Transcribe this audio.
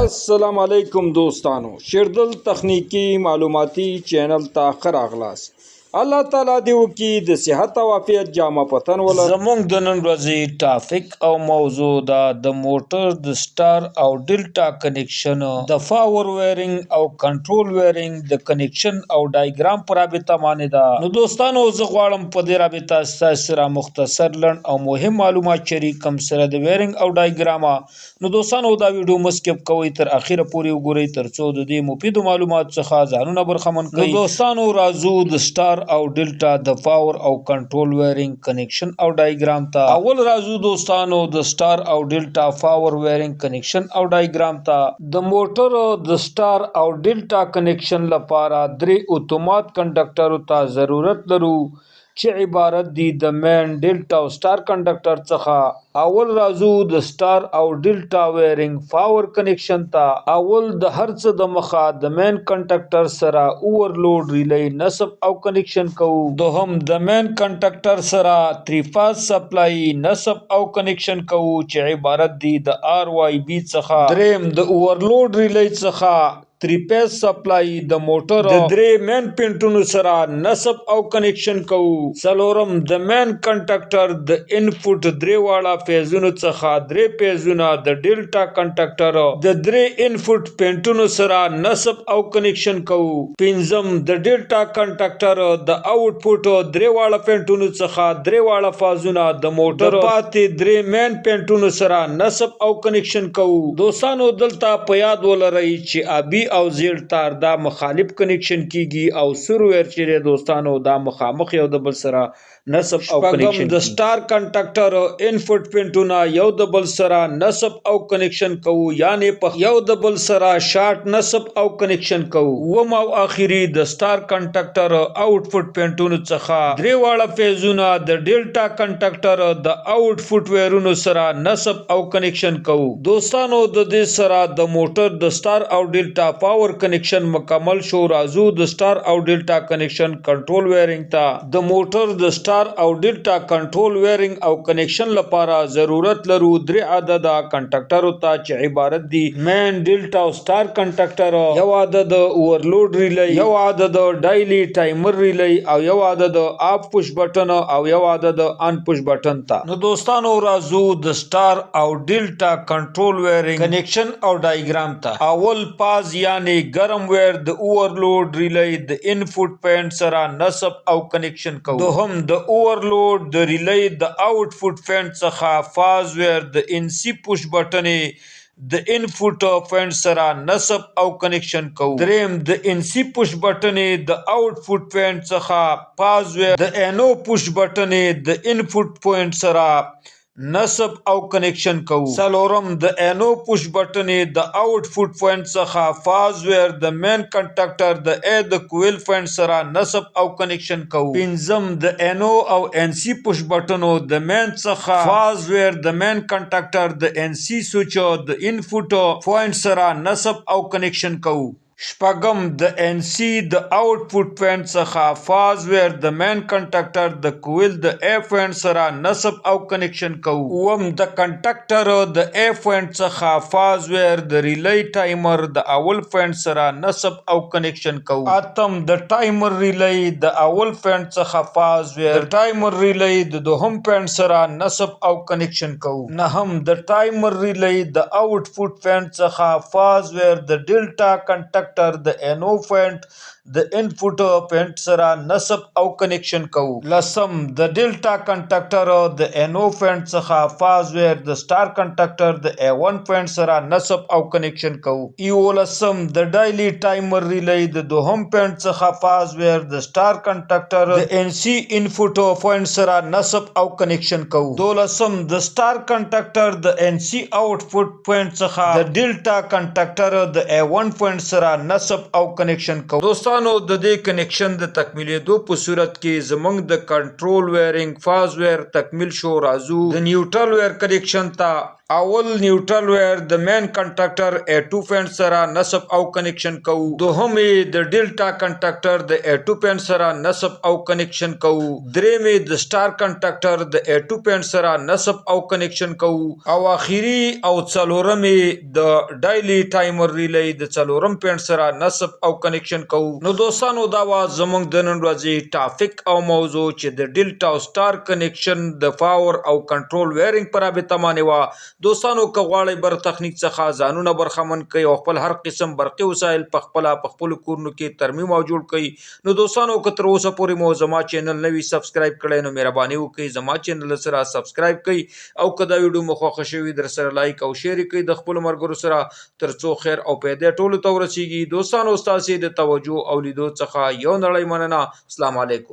السلام علیکم دوستانو شیردل تخنیکی معلوماتی چینل تا خراغلاس الله تعالی دی وکي د صحت او عافیت جامه پتن ولا زمونږ د نن ورځې ټاپک او موضوع دا د موټر د سٹار او ډیلټا کنیکشن د پاور ویرینګ او کنټرول ویرینګ د کنیکشن او ډایګرام پر رابطه باندې دا نو دوستانو زه غواړم په دې رابطه ستاسو سره مختصر لړ او مهم معلومات شریکم سره د ویرینګ او ډایګرام نو دوستانو دا ویډیو مسکپ کوئ تر اخره پورې وګورئ ترڅو د دې مفیدو معلومات څخه ځانونه برخمن کړئ نو دوستانو راځو د سٹار او ډیلټا د پاور او کنټرول ویرینګ کنیکشن او ډایګرام ته اول راځو دوستانو د سٹار او ډیلټا پاور ویرینګ کنیکشن او ډایګرام ته د موټر د سٹار او ډیلټا کنیکشن لپاره درې اتومات کنډکټرو ته ضرورت لرو چې عبارت دي د مین ډیلټا او سٹار کنډکټر څخه اول راځو د سٹار او ډیلټا ویرینګ پاور کنیکشن ته اول د هر څه د مخه د مین کنډکټر سره اوورلوډ ریلی نصب او کنیکشن کوو دوهم د مین کنډکټر سره 3 فاز سپلای نصب او کنیکشن کوو چې عبارت دي د آر وای بی څخه دریم د اوورلوډ ریلی څخه 3 فیز سپلای د موټر د درې مین پینټونو سره نصب او کنیکشن کوو څلورم د مین کنډکټر د انپوټ درې واړه فیزونو څخه درې فیزونه د ډیلټا کنډکټر د درې انپوټ پینټونو سره نصب او کنیکشن کوو پنځم د ډیلټا کنډکټر د آوټپوټ درې واړه پینټونو څخه درې واړه فازونه د موټر پاتې درې مین پینټونو سره نصب او کنیکشن کوو دوستانو دلته په یاد ولرئ چې ابي او زیړ تار دا مخالف کنیکشن کیږي او سور ویر چې دوستانو دا مخامخ یو د بل سره نصب او کنیکشن د سٹار کنډکټر انپوټ پینټونه یو د بل سره نصب او کنیکشن کوو یعنی په یو د بل سره شارټ نصب او کنیکشن کوو وم او اخیری د سٹار کنډکټر آوټپوټ پینټونو څخه درې واړه فیزونه د ډیلټا کنډکټر د آوټپوټ ویرونو سره نصب او کنیکشن کوو دوستانو د دې سره د موټر د سٹار او ډیلټا پاور کنیکشن مکمل شو راځو د سٹار او ډیلټا کنیکشن کنټرول ویرینګ ته د موټر د سٹار او ډیلټا کنټرول ویرینګ او کنیکشن لپاره ضرورت لرو درې عدد کنډکټرو ته چې عبارت دي مین ډیلټا او سٹار کنډکټر یو عدد اوورلوډ ریلی یو عدد ډایلی ټایمر ریلی او یو عدد اپ پوش بٹن او یو عدد ان پوش بٹن ته نو دوستانو راځو د سٹار او ډیلټا کنټرول ویرینګ کنیکشن او ډایګرام ته اول پاز یعنی ګرم ویر د اوورلوډ ریلی د انپوټ پینټ سره نصب او کنیکشن کوو دوهم د اوورلوډ د ریلی د آوټپوټ پینټ څخه فاز ویر د ان سی پوش بټنې د انپوټ پینټ سره نصب او کنیکشن کوو دریم د ان سی پوش بټنې د آوټپوټ پینټ څخه فاز ویر د انو پوش بټنې د انپوټ پوینټ سره نصب او کنیکشن کوو څلورم د انو پوش بټنې د آوټپوټ پوینټ څخه فاز ویر د مین کنډکټر د ای د کویل پوینټ سره نصب او کنیکشن کوو پنځم د انو او ان سی پوش بټنو د مین څخه فاز ویر د مین کنډکټر د ان سی سوئچ د انپوټ پوینټ سره نصب او کنیکشن کوو شپږم د ان سی د آوټپوټ پوینټ څخه فاز ویر د مین کنډکټر د کویل د ای پوینټ سره نصب او کنیکشن کوو اووم د کنډکټر د ای پوینټ څخه فاز ویر د ریلی ټایمر د اول پوینټ سره نصب او کنیکشن کوو اتم د ټایمر ریلی د اول پوینټ څخه فاز ویر د ټایمر ریلی د دوهم پوینټ سره نصب او کنیکشن کوو نهم د ټایمر ریلی د آوټپوټ پوینټ څخه فاز ویر د ډیلټا کنډکټر د انو پوینټ د انپوټ پوینټ سره نصب او کنیکشن کوو لسم د ډیلټا کنډکټر د انو پوینټ څخه فاز ویر د سٹار کنډکټر د ای 1 پوینټ سره نصب او کنیکشن کوو یولسم د ډایلی ټایمر ریلی د دوهم پوینټ څخه فاز ویر د سٹار کنډکټر د ان سی انپوټ پوینټ سره نصب او کنیکشن کوو دولسم د سٹار کنډکټر د ان سی آوټپوټ پوینټ څخه د ډیلټا کنډکټر د ای 1 پوینټ سره نصب او کنیکشن کوو دوستانو د دې کنیکشن د تکمیلېدو په صورت کې زمونږ د کنټرول ویرینګ فاز ویر تکمیل شو راځو د نیوټرل ویر کنیکشن ته اول نیوټرل ویر د مین کنډکټر A2 پوینټ سره نصب او کنیکشن کوو. دوهم د ډیلټا کنډکټر د A2 پوینټ سره نصب او کنیکشن کوو. دریم د سٹار کنډکټر د A2 پوینټ سره نصب او کنیکشن کوو. او اخیری او څلورم د ډایلی ټایمر ریلی د څلورم پوینټ سره نصب او کنیکشن کوو. نو دوستانو دا وا زمونږ د نن ورځې ټاپک او موضوع چې د ډیلټا او سٹار کنیکشن د پاور او کنټرول ویرینګ پر رابطه باندې وا. دوستانو که غواړئ بر تخنیک څخه ځانونه برخمن کړئ او خپل هر قسم برقي وسایل په خپلو کورونو کې ترمیم او جوړ کړئ، نو دوستانو که تر اوسه پورې مو زما چینل نه وي سبسکرایب کړی، نو مهرباني وکړئ زما چینل سره سبسکرایب کړئ او که دا ویډیو مو خوښه شوي در سره لایک او شیر کړئ د خپلو ملګرو سره ترڅو خیر او پیدې ټولو ته ورسیږي. دوستانو ستاسې د توجه او لیدو څخه یو نړۍ مننه. السلام علیکم.